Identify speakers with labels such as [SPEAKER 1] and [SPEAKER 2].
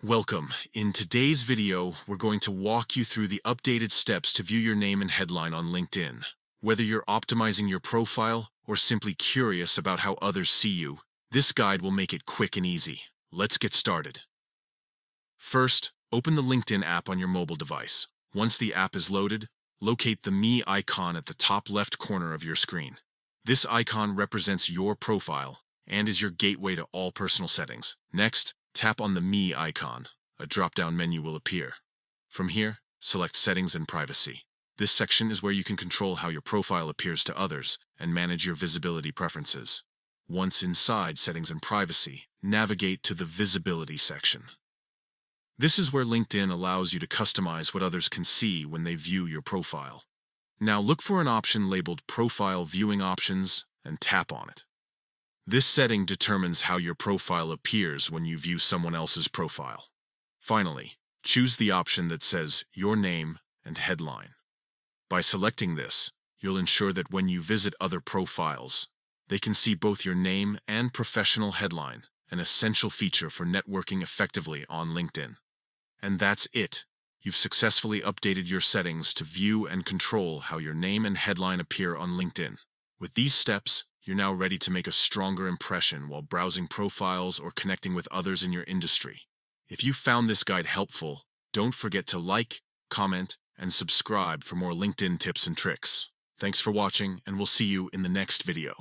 [SPEAKER 1] Welcome. In today's video, we're going to walk you through the updated steps to view your name and headline on LinkedIn. Whether you're optimizing your profile or simply curious about how others see you, this guide will make it quick and easy. Let's get started. First, open the LinkedIn app on your mobile device. Once the app is loaded, locate the Me icon at the top left corner of your screen. This icon represents your profile and is your gateway to all personal settings. Next, tap on the Me icon. A drop-down menu will appear. From here, select Settings and Privacy. This section is where you can control how your profile appears to others and manage your visibility preferences. Once inside Settings and Privacy, navigate to the Visibility section. This is where LinkedIn allows you to customize what others can see when they view your profile. Now look for an option labeled Profile Viewing Options and tap on it. This setting determines how your profile appears when you view someone else's profile. Finally, choose the option that says Your Name and Headline. By selecting this, you'll ensure that when you visit other profiles, they can see both your name and professional headline, an essential feature for networking effectively on LinkedIn. And that's it. You've successfully updated your settings to view and control how your name and headline appear on LinkedIn. With these steps, you're now ready to make a stronger impression while browsing profiles or connecting with others in your industry. If you found this guide helpful, don't forget to like, comment, and subscribe for more LinkedIn tips and tricks. Thanks for watching, and we'll see you in the next video.